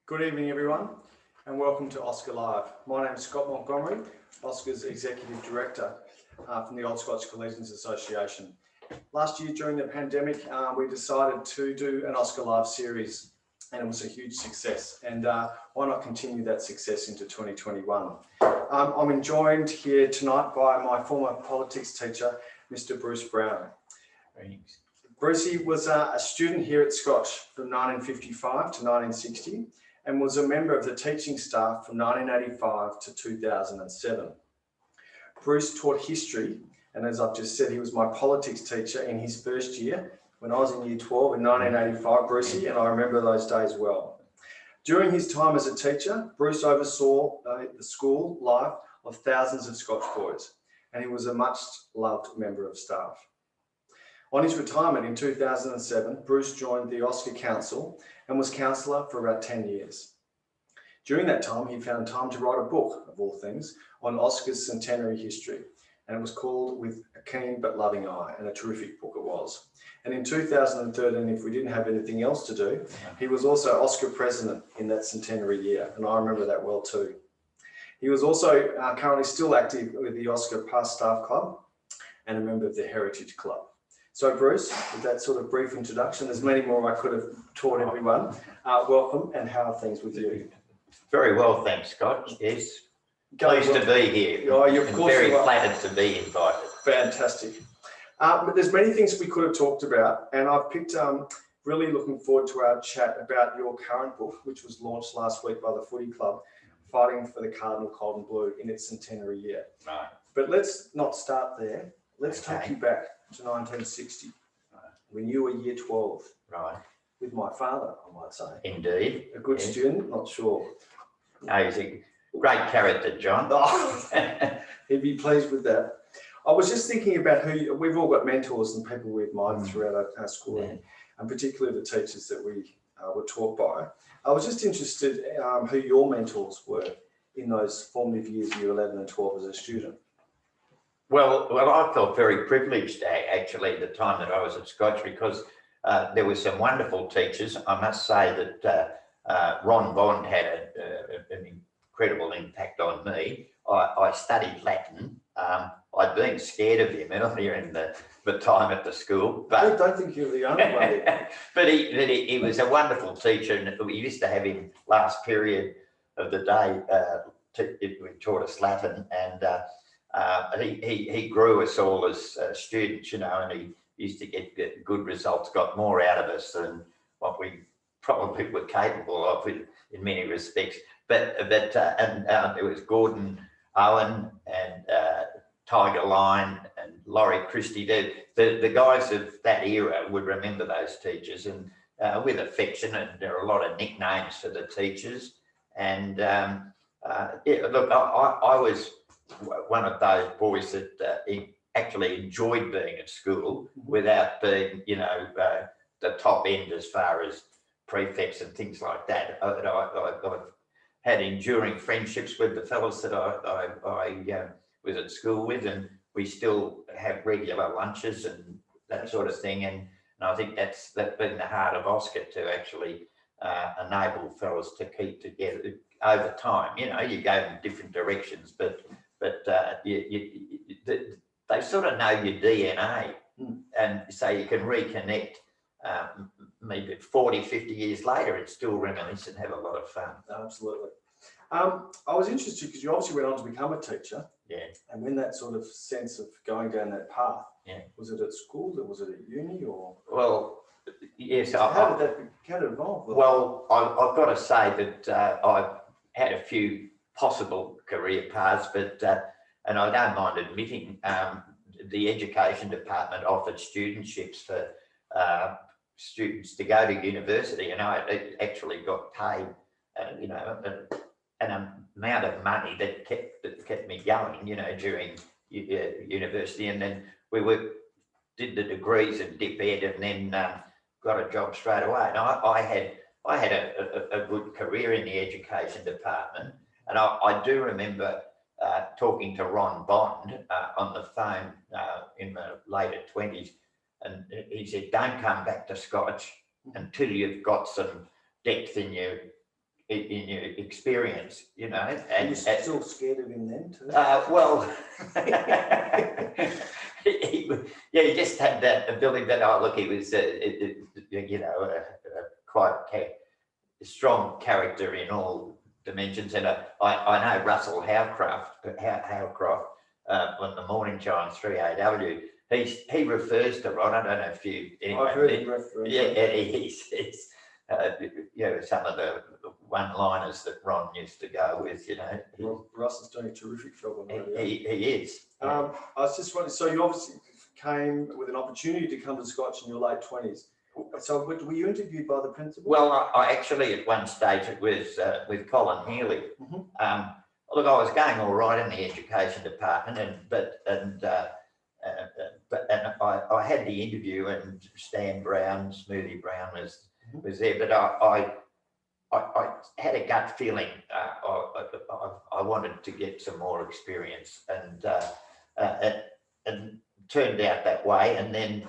Good evening, everyone, and welcome to OSCA Live. My name is Scott Montgomery, OSCA's Executive Director from the Old Scotch Collegians Association. Last year during the pandemic, we decided to do an OSCA Live series, and it was a huge success. And why not continue that success into 2021? I'm joined here tonight by my former politics teacher, Mr. Bruce Brown. Thanks. Brucey was a student here at Scotch from 1955 to 1960 and was a member of the teaching staff from 1985 to 2007. Bruce taught history, and as I've just said, he was my politics teacher in his first year when I was in year 12 in 1985, Brucey, and I remember those days well. During his time as a teacher, Bruce oversaw the school life of thousands of Scotch boys, and he was a much loved member of staff. On his retirement in 2007, Bruce joined the OSCA Council and was councillor for about 10 years. During that time, he found time to write a book, of all things, on OSCA's Centenary History, and it was called With a Keen But Loving Eye, and a terrific book it was. And in 2013, if we didn't have anything else to do, he was also OSCA President in that centenary year, and I remember that well too. He was also currently still active with the OSCA Past Staff Club and a member of the Heritage Club. So Bruce, with that sort of brief introduction, there's many more I could have taught everyone. Welcome, and how are things with you? Very well, thanks, Scott. Yes, pleased to be here. Oh, you're and very flattered to be invited. Fantastic. But there's many things we could have talked about, and I've picked really looking forward to our chat about your current book, which was launched last week by the Footy Club, Fighting for the Cardinal Cold and Blue in its centenary year. Right. But let's not start there. Let's take you back to 1960, when you were year 12. Right. With my father, I might say. Indeed. A good student, not sure. No, he's a great character, John. Oh, he'd be pleased with that. I was just thinking about we've all got mentors and people we admired throughout our schooling, and particularly the teachers that we were taught by. I was just interested who your mentors were in those formative years, year 11 and 12 as a student. Well, I felt very privileged actually at the time that I was at Scotch, because there were some wonderful teachers. I must say that Ron Bond had an incredible impact on me. I studied Latin. I'd been scared of him earlier in the time at the school. But I don't think you're the only one. But he was a wonderful teacher, and we used to have him last period of the day. He taught us Latin, and he grew us all as students, you know, and he used to get good results, got more out of us than what we probably were capable of in many respects. But it was Gordon Owen and Tiger Line and Laurie Christie. The guys of that era would remember those teachers, and with affection, and there are a lot of nicknames for the teachers. And yeah, look, I was one of those boys that actually enjoyed being at school without being, you know, the top end as far as prefects and things like that. I've had enduring friendships with the fellows that I was at school with, and we still have regular lunches and that sort of thing. And I think that's been the heart of OSCA, to actually enable fellows to keep together over time. You know, you go in different directions, but they sort of know your DNA, and so you can reconnect maybe 40, 50 years later and still reminisce and have a lot of fun. Absolutely. I was interested because you obviously went on to become a teacher. Yeah. And when that sort of sense of going down that path, yeah. Was it at school, or was it at uni, or? Well, yes. How did it evolve? Well, I've got to say that I've had a few possible career paths, but and I don't mind admitting, the education department offered studentships for students to go to university, and I actually got paid, you know, an amount of money that kept me going, you know, during university. And then we did the degrees and dip ed, and then got a job straight away. And I had a good career in the education department, and I do remember talking to Ron Bond on the phone in the later 20s, and he said, "Don't come back to Scotch until you've got some depth in your in your experience, you know. And you're still scared of him then too? Well, he just had that ability. But look, he was, you know, quite a strong character in all dimensions. And I know Russell Howcroft on the Morning Chimes 3AW. He refers to Ron. I don't know if you. Anyway, I've heard him refer. Yeah, he's you know, some of the one-liners that Ron used to go with, you know. Well, Russ is doing a terrific job on radio. He is. I was just wondering, so you obviously came with an opportunity to come to Scotch in your late 20s. So were you interviewed by the principal? Well, I actually at one stage it was with Colin Healy. Mm-hmm. Look, I was going all right in the education department, but I had the interview, and Stan Brown, Smoothie Brown was there, but I had a gut feeling I wanted to get some more experience, and turned out that way. And then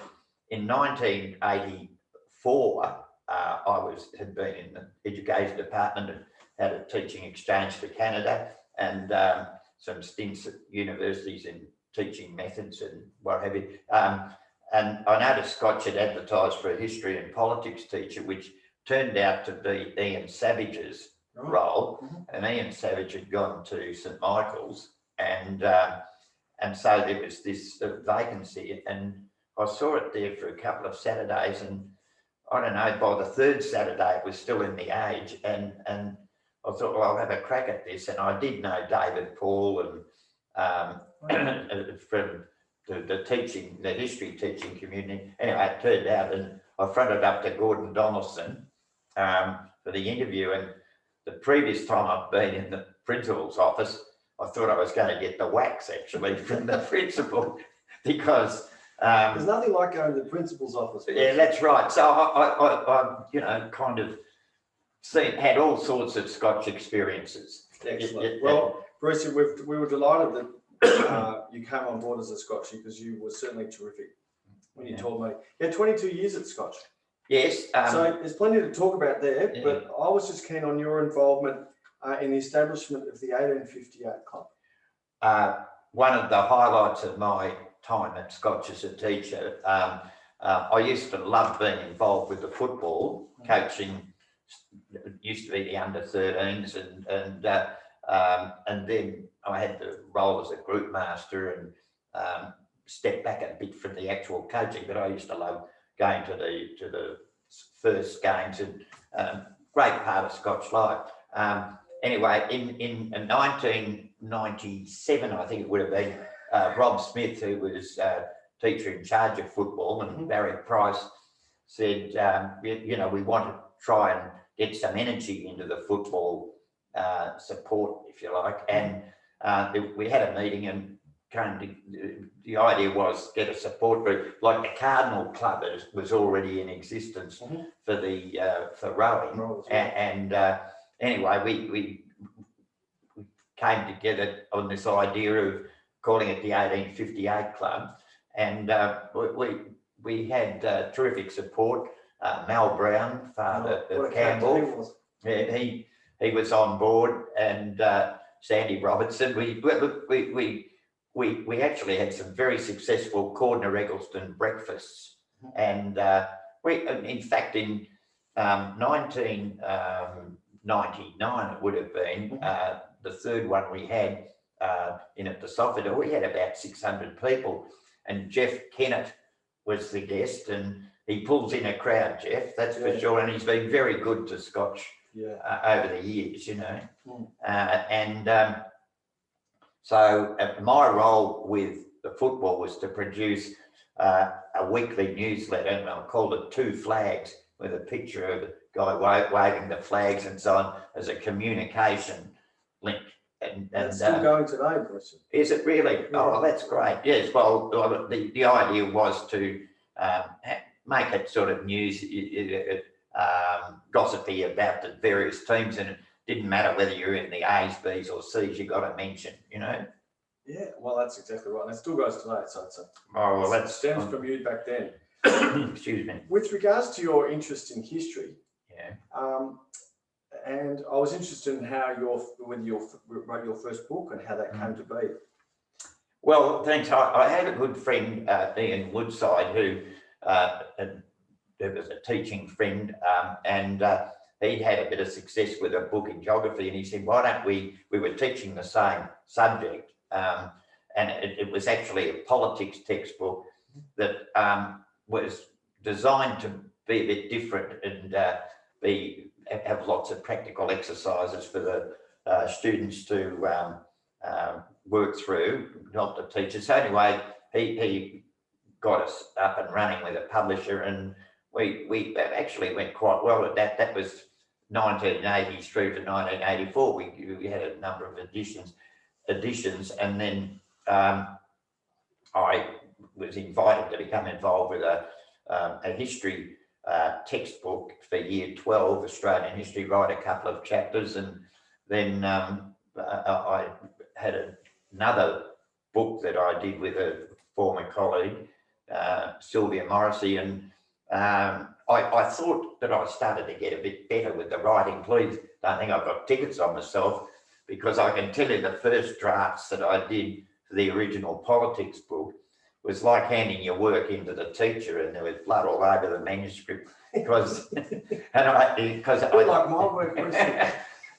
in 1984, I had been in the education department and had a teaching exchange to Canada, and some stints at universities in teaching methods and what have you. And I noticed Scotch had advertised for a history and politics teacher, which turned out to be Ian Savage's role. Mm-hmm. And Ian Savage had gone to St Michael's, and so there was this vacancy, and I saw it there for a couple of Saturdays, and I don't know, by the third Saturday it was still in the Age, and I thought, well, I'll have a crack at this. And I did know David Paul and from the history teaching community. Anyway, it turned out, and I fronted up to Gordon Donaldson for the interview. And the previous time I've been in the principal's office, I thought I was going to get the wax actually from the principal, because there's nothing like going to the principal's office. Yeah, that's right. So I you know, kind of had all sorts of Scotch experiences. Excellent. Well, Bruce, we were delighted that you came on board as a Scotchie, because you were certainly terrific when you told me. You had 22 years at Scotch. Yes. So there's plenty to talk about there, but I was just keen on your involvement in the establishment of the 1858 Club. One of the highlights of my time at Scotch as a teacher, I used to love being involved with the football, coaching. It used to be the under-13s, and then I had the role as a group master, and stepped back a bit from the actual coaching, but I used to love going to the first games, and great part of Scotch life. Anyway, in 1997, I think it would have been, Rob Smith, who was teacher in charge of football, and Barry Price said, you know, we want to try and get some energy into the football support, if you like. And we had a meeting, and the idea was get a support group, like the Cardinal Club was already in existence for rowing. Anyway, we came together on this idea of calling it the 1858 Club, and we had terrific support. Mal Brown, father of Campbell, he was on board, and Sandy Robertson. We actually had some very successful Cordner Eggleston breakfasts, and in fact in 1999 it would have been, the third one we had in at the Soffit, we had about 600 people, and Jeff Kennett was the guest, and he pulls in a crowd, Jeff, that's for sure, and he's been very good to Scotch over the years, you know. So my role with the football was to produce a weekly newsletter, and I called it Two Flags, with a picture of a guy waving the flags and so on, as a communication link. And it's still going today, Bruce. Is it really? Yeah. Oh, that's great. Yes. Well, the idea was to make it sort of news, gossipy about the various teams, and it didn't matter whether you're in the A's, B's, or C's. You got to mention, you know. Yeah. Well, that's exactly right, and it still goes today. So it's that stems from you back then. Excuse me. With regards to your interest in history, And I was interested in how when you wrote your first book and how that came to be. Well, thanks. I had a good friend, Ian Woodside, who was a teaching friend, and he'd had a bit of success with a book in geography, and he said, why don't we were teaching the same subject, and it was actually a politics textbook that was designed to be a bit different and have lots of practical exercises for the students to work through, not the teachers. So anyway, he got us up and running with a publisher, and we actually went quite well at that. That was 1980 through to 1984. We had a number of editions, and then I was invited to become involved with a history textbook for year 12, Australian history, write a couple of chapters, and then I had another book that I did with a former colleague, Sylvia Morrissey, and I thought that I started to get a bit better with the writing. Please don't think I've got tickets on myself, because I can tell you the first drafts that I did for the original politics book was like handing your work into the teacher, and there was blood all over the manuscript because like my work.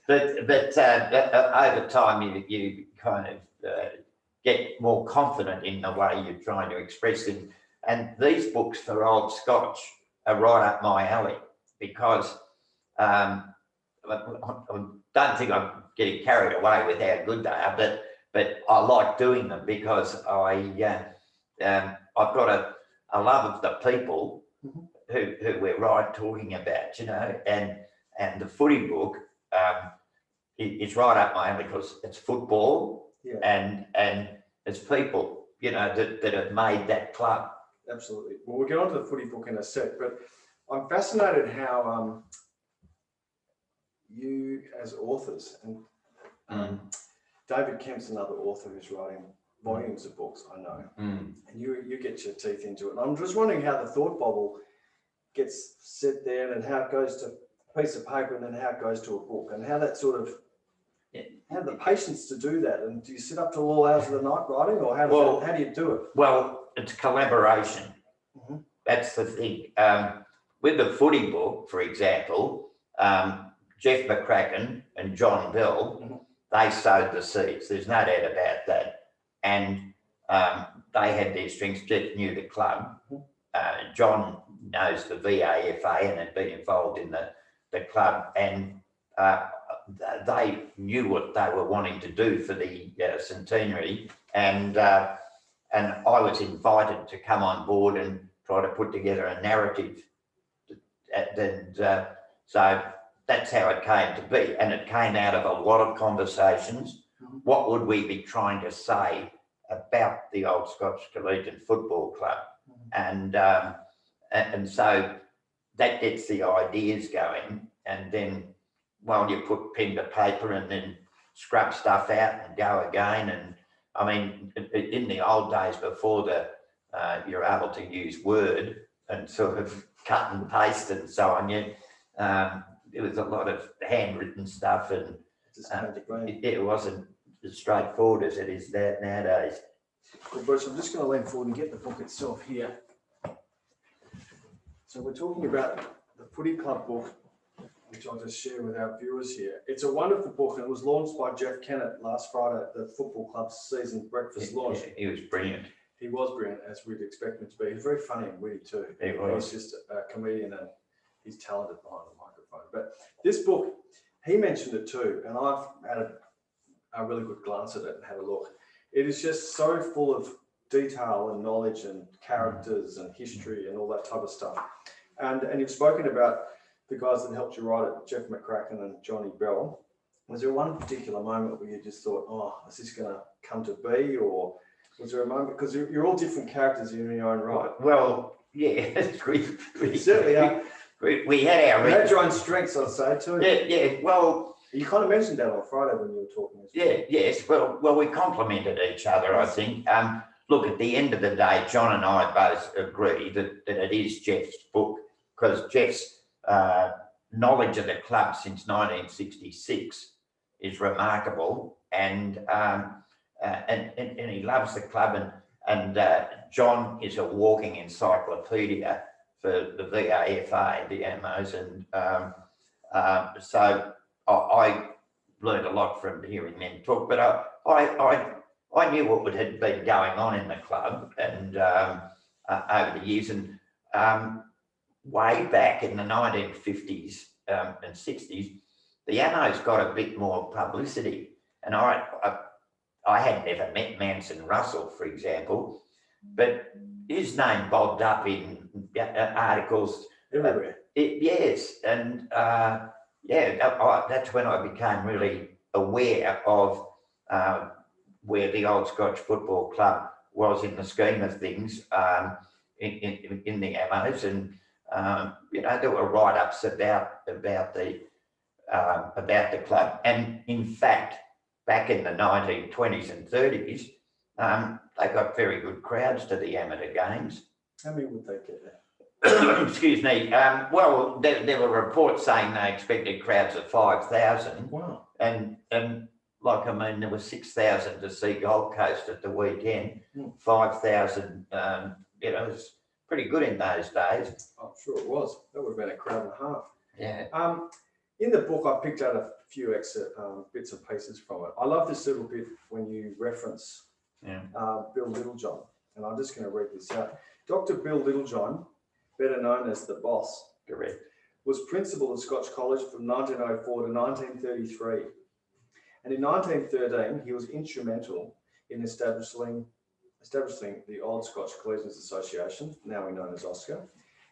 but over time you kind of get more confident in the way you're trying to express things. And these books for Old Scotch are right up my alley, because I don't think I'm getting carried away with how good they are, but I like doing them because I've got a love of the people who we're talking about, you know, and the footy book is right up my alley because it's football, and it's people, you know, that have made that club. Absolutely. Well, we'll get on to the footy book in a sec, but I'm fascinated how you as authors, and David Kemp's another author who's writing volumes of books, I know, and you get your teeth into it. And I'm just wondering how the thought bubble gets set there, and how it goes to a piece of paper, and then how it goes to a book, and how that sort of, have the patience to do that. And do you sit up till all hours of the night writing, or how do you do it? Well, it's collaboration. That's the thing. With the footy book, for example, Jeff McCracken and John Bell, they sowed the seeds. There's no doubt about that. And they had their strengths. Jeff knew the club. John knows the VAFA and had been involved in the club. And they knew what they were wanting to do for the Centenary. And I was invited to come on board and try to put together a narrative. And so that's how it came to be. And it came out of a lot of conversations. What would we be trying to say about the Old Scotch Collegiate Football Club? And so that gets the ideas going. And then, well, you put pen to paper and then scrub stuff out and go again. And I mean, in the old days before you're able to use Word and sort of cut and paste and so on, there was a lot of handwritten stuff, and it wasn't as straightforward as it is nowadays. Well, Bruce, I'm just going to lean forward and get the book itself here. So we're talking about the Footy Club book, which I'll just share with our viewers here. It's a wonderful book, and it was launched by Jeff Kennett last Friday at the football club's season breakfast launch. He was brilliant. He was brilliant, as we'd expect him to be. He's very funny and witty too. He's just a comedian, and he's talented behind the microphone. But this book, he mentioned it too, and I've had a really good glance at it and had a look. It is just so full of detail and knowledge and characters and history and all that type of stuff. And you've spoken about the guys that helped you write it, Jeff McCracken and Johnny Bell. Was there one particular moment where you just thought, oh, is this going to come to be? Or was there a moment, because you're all different characters in your own right? Well, yeah, we certainly are. We had our... You had your own strengths, I'd say, too. Yeah, well... You kind of mentioned that on Friday when you were talking. Yes, well, we complemented each other, I think. Look, at the end of the day, John and I both agree that it is Jeff's book, because Jeff's knowledge of the club since 1966 is remarkable, and he loves the club, and John is a walking encyclopedia for the VAFA, the AMOs, and so I learned a lot from hearing them talk. But I knew what had been going on in the club, and over the years, and way back in the 1950s and 60s, the AMOs got a bit more publicity, and I had never met Manson Russell, for example, but his name bobbed up in articles everywhere. Yes, and that's when I became really aware of where the Old Scotch Football Club was in the scheme of things in the AMOs, and there were write-ups about the club, and in fact, back in the 1920s and 30s, they got very good crowds to the amateur games. How many would they get there? Excuse me. Well, there were reports saying they expected crowds of 5,000. Wow. And like, I mean, there was 6,000 to see Gold Coast at the weekend. 5,000, it was pretty good in those days. I'm sure it was. That would have been a crowd and a half. Yeah. In the book, I picked out a few extra bits and pieces from it. I love this little bit when you reference Bill Littlejohn, and I'm just going to read this out. Dr. Bill Littlejohn, better known as the Boss, Correct, was principal of Scotch College from 1904 to 1933. And in 1913, he was instrumental in establishing the Old Scotch Collegians Association, now known as OSCA.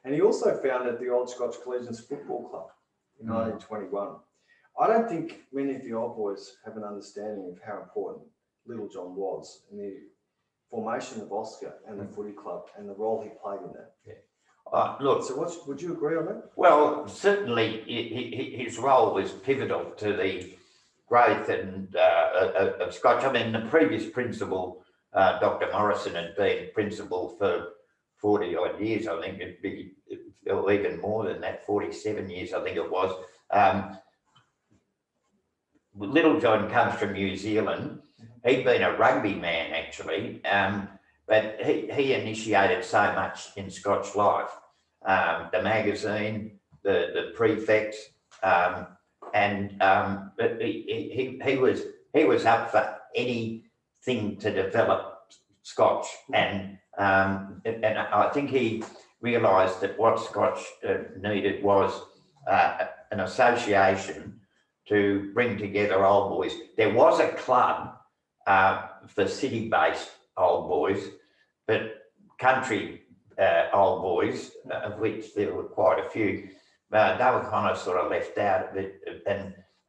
And he also founded the Old Scotch Collegians Football Club in 1921. I don't think many of the old boys have an understanding of how important Littlejohn was in the formation of OSCA and the footy club and the role he played in that. Yeah. Look, so would you agree on that? Well, certainly his role was pivotal to the growth and of Scotch. I mean, the previous principal, Dr. Morrison, had been principal for 40 odd years. I think it'd be even more than that, 47 years, I think it was. Littlejohn comes from New Zealand. He'd been a rugby man, actually, but he initiated so much in Scotch life. The magazine, the prefects, and he was up for anything to develop Scotch, and I think he realised that what Scotch needed was an association to bring together old boys. There was a club for city-based old boys, but country old boys, of which there were quite a few, they were kind of sort of left out of it,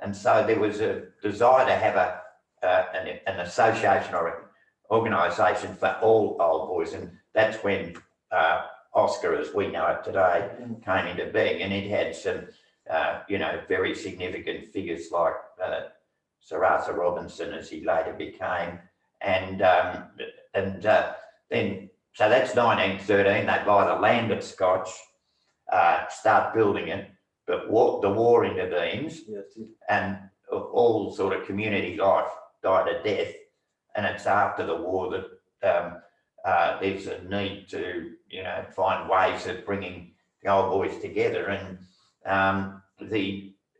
and so there was a desire to have an association or an organisation for all old boys, and that's when OSCA, as we know it today, came into being, and it had some very significant figures like Sir Arthur Robinson, as he later became, and then, so that's 1913. They buy the land at Scotch, start building it, but the war intervenes, and all sort of community life died a death, and it's after the war that there's a need to find ways of bringing the old boys together, and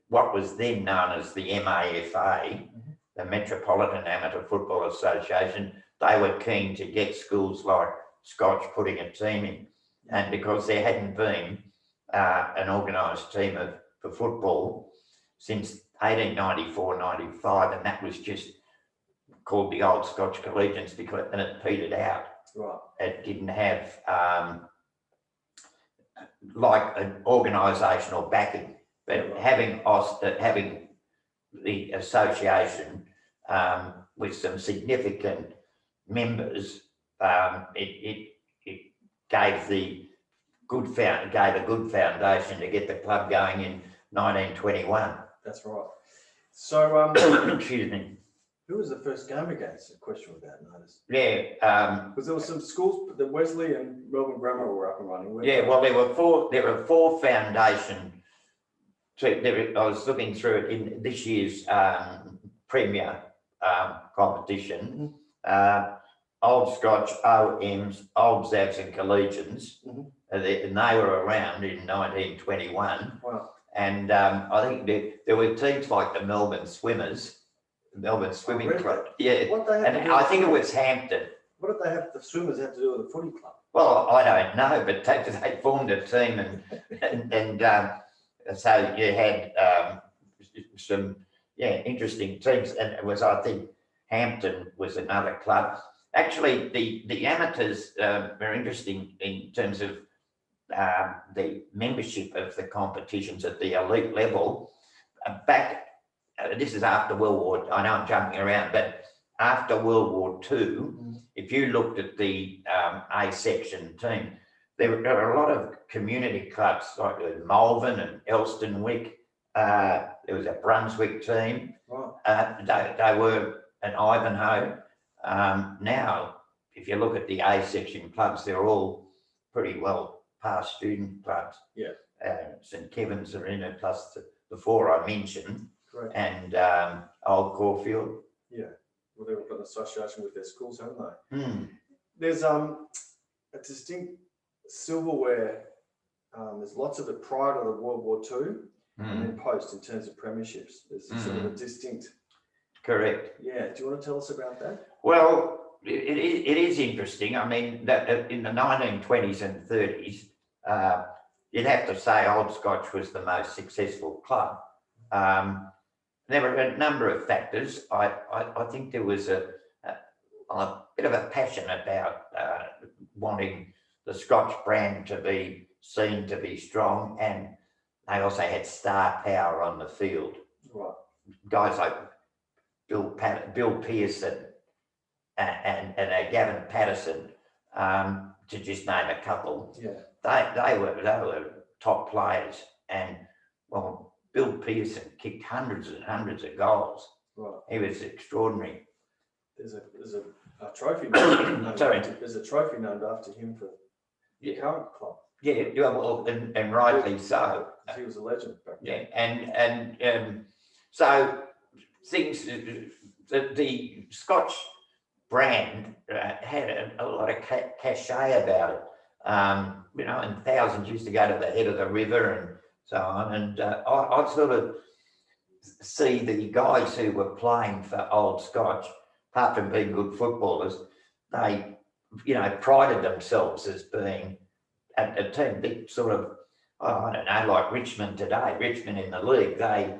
what was then known as the MAFA, the Metropolitan Amateur Football Association, they were keen to get schools like Scotch putting a team in, and because there hadn't been an organised team for football since 1894-95, and that was just called the Old Scotch Collegians, because and it petered out. Right. It didn't have like an organisational backing, but having the association with some significant members, it gave a good foundation to get the club going in 1921. That's right. So, excuse me. Who was the first game against? A question without notice. Yeah. Because there were some schools, the Wesley and Melbourne Grammar were up and running. Yeah. Well, there were four foundation I was looking through it in this year's Premier competition. Old Scotch, OMs, Old Zavs and Collegians, and they were around in 1921. Wow. And I think there were teams like the Melbourne Swimmers, the Melbourne Swimming really? Club. Yeah, What they have and I think it was Hampton. What did they have? The Swimmers have to do with the footy club? Well, I don't know, but they formed a team, and so you had some interesting teams, and it was, I think Hampton was another club. Actually, the amateurs were interesting in terms of the membership of the competitions at the elite level. This is after World War. I know I'm jumping around, but after World War II, if you looked at the A section team, there were a lot of community clubs like Malvern and Elstonwick. There was a Brunswick team. They were an Ivanhoe. Now, if you look at the A section clubs, they're all pretty well past student clubs. Yeah. St Kevin's are in it, plus the four I mentioned. Correct. And Old Caulfield. Yeah. Well, they've got an association with their schools, haven't they? Hmm. There's a distinct silverware. There's lots of it prior to the World War II and then post in terms of premierships. There's sort of a distinct. Correct. Yeah. Do you want to tell us about that? Well, it is interesting. I mean, that in the 1920s and 30s, you'd have to say Old Scotch was the most successful club. There were a number of factors. I think there was a bit of a passion about wanting the Scotch brand to be seen to be strong, and they also had star power on the field. Right. Guys like Bill Pearson and Gavin Patterson, to just name a couple. Yeah. They were top players, and well, Bill Pearson kicked hundreds and hundreds of goals. Right. He was extraordinary. There's a trophy named there's a trophy named after him for the current club. Yeah, well, and rightly so. He was a legend back then. Yeah, and so things, the Scotch brand had a lot of cachet about it. And thousands used to go to the head of the river and so on. And I sort of see the guys who were playing for Old Scotch, apart from being good footballers, they, prided themselves as being a team that sort of, I don't know, like Richmond today, Richmond in the league, they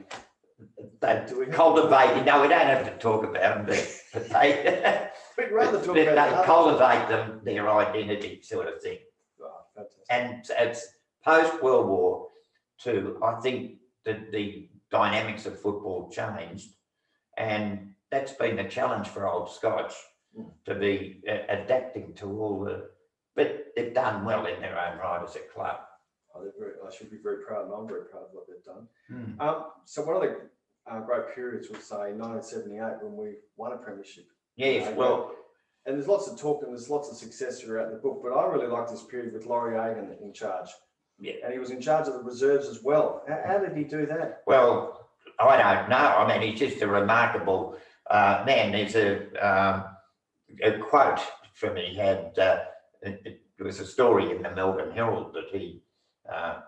cultivate, we don't have to talk about them, but they, we'd rather talk they about cultivate their identity sort of thing. Oh, fantastic. And it's post-World War II, I think that the dynamics of football changed, and that's been the challenge for Old Scotch, to be adapting to all but they've done well in their own right as a club. Oh, I should be very proud, and I'm very proud of what they've done. So one of the great periods was, say, 1978 when we won a premiership. Yes, well... And there's lots of talk and there's lots of success throughout the book, but I really like this period with Laurie in charge. Yeah. And he was in charge of the reserves as well. How did he do that? Well, I don't know. I mean, he's just a remarkable man. There's a quote from he had, it was a story in the Melbourne Herald that he,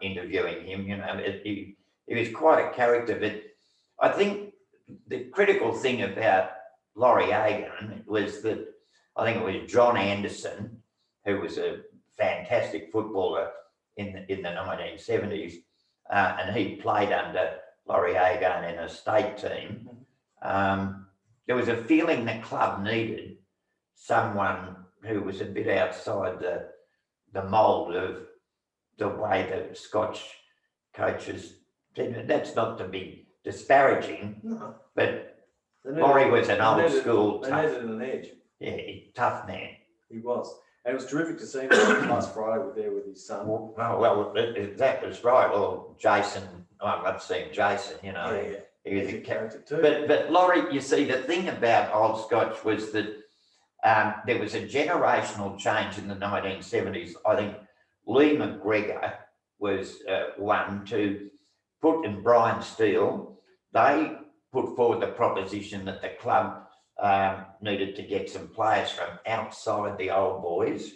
interviewing him, he was quite a character, but I think the critical thing about Laurie was that I think it was John Anderson, who was a fantastic footballer in the 1970s, and he played under Laurie in a state team. There was a feeling the club needed someone who was a bit outside the mould of the way the Scotch coaches did. That's not to be disparaging, but Laurie was an old school tough. They needed an edge. Yeah, tough man. He was. And it was terrific to see him last Friday with his son. Well, that was right. Well, Jason, I love seeing Jason, Yeah. He was He's a character too. But Laurie, you see, the thing about Old Scotch was that there was a generational change in the 1970s. I think Lee McGregor was one to Foot and Brian Steele, they put forward the proposition that the club needed to get some players from outside the old boys.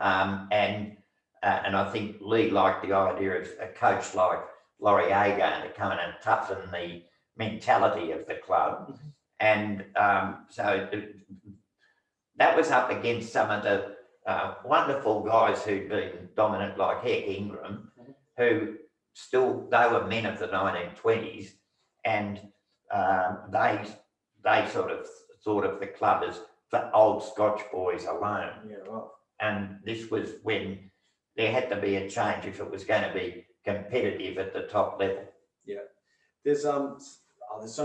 And I think Lee liked the idea of a coach like Laurie going to come in and toughen the mentality of the club. And so that was up against some of the wonderful guys who'd been dominant, like Heck Ingram, who still, they were men of the 1920s, and they sort of thought of the club as for old Scotch boys alone. Yeah, right. And this was when there had to be a change if it was going to be competitive at the top level. Yeah, there's so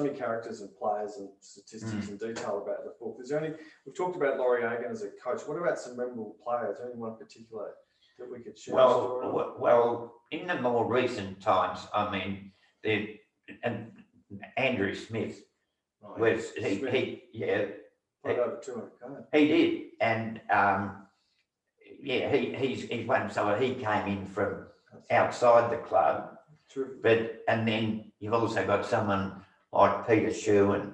many characters and players and statistics and detail about the book. Is there any? We've talked about Laurie Agan as a coach. What about some memorable players? Anyone particular that we could share? Well, in the more recent times, I mean, and Andrew Smith was he played over 200 games. He did, and he's one. So he came in from outside the club. True. And then you've also got someone like Peter Sherwin.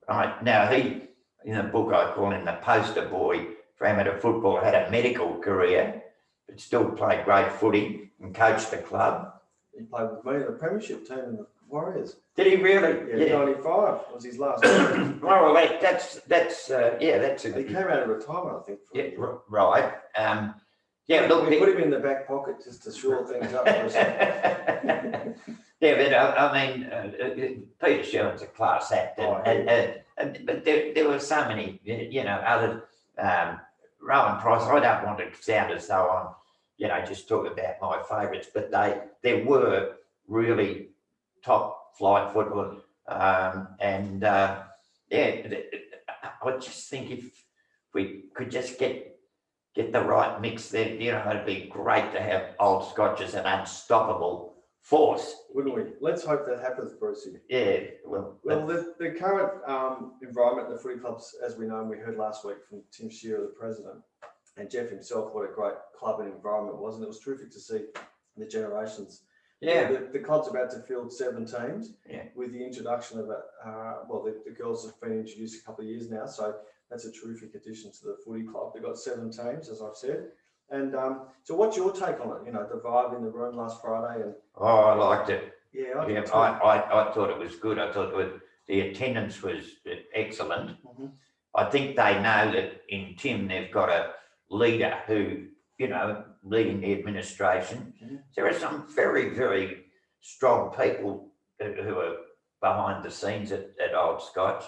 Right now, he, in the book I call him the poster boy for amateur football, had a medical career, but still played great footy and coached the club. He played with me in the premiership team in the Warriors. Did he really? Yeah, 95 was his last game. Well, that's a He came out of retirement, I think. Right. Look, we put him in the back pocket just to shore things up. But I mean, Peter Sherwin's a class act, but there were so many, other Rowan Price. I don't want to sound as though I'm, just talking about my favourites, but there were really top flight football, and I just think if we could just get the right mix there, it'd be great to have Old Scotch as an unstoppable force. Wouldn't we? Let's hope that happens, Brucey. Yeah, well, the current environment, the footy clubs, as we know, and we heard last week from Tim Shearer, the president, and Jeff himself, what a great club and environment was, and it was terrific to see the generations. Yeah. The club's about to field 7 teams. Yeah. With the introduction of the girls have been introduced a couple of years now, so that's a terrific addition to the footy club. They've got 7 teams, as I've said. And so what's your take on it? The vibe in the room last Friday. I liked it. Yeah, I thought it was good. I thought the attendance was excellent. I think they know that in Tim they've got a leader who, leading the administration. There are some very, very strong people who are behind the scenes at Old Scotch.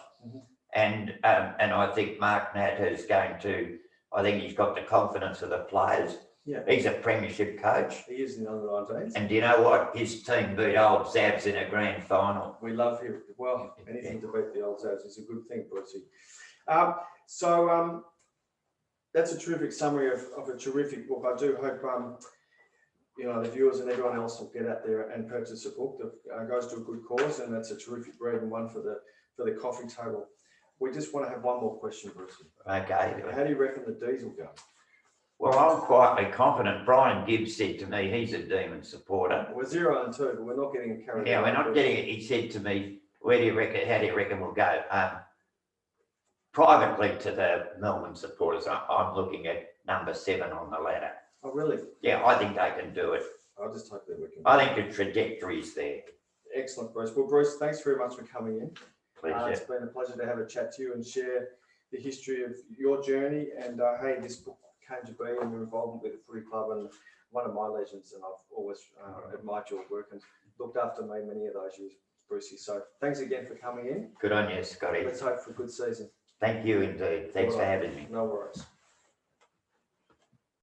And I think Mark Nat is going to, I think he's got the confidence of the players. Yeah. He's a premiership coach. He is in the under 19s. And do you know what? His team beat Old Zabs in a grand final. We love him. Well, anything to beat the Old Zabs is a good thing, Brucey. That's a terrific summary of a terrific book. I do hope the viewers and everyone else will get out there and purchase a book that goes to a good cause, and that's a terrific read and one for the coffee table. We just want to have one more question, Brucey. Okay. How do you reckon the D's will go? Well, I'm quietly confident. Brian Gibbs said to me, he's a Demon supporter. We're 0-2, but we're not getting carried away. Yeah, we're not getting it. He said to me, how do you reckon we'll go? Privately to the Melbourne supporters, I'm looking at number 7 on the ladder. Oh, really? Yeah, I think they can do it. I just hope that we can. I think the trajectory's there. Excellent, Bruce. Well, Bruce, thanks very much for coming in. Pleasure. It's been a pleasure to have a chat to you and share the history of your journey. And hey, this book came to be and your involvement with the footy club, and one of my legends, and I've always admired your work and looked after me many of those years, Brucey. So thanks again for coming in. Good on you, Scotty. Let's hope for a good season. Thank you indeed. Thanks for having me. No worries.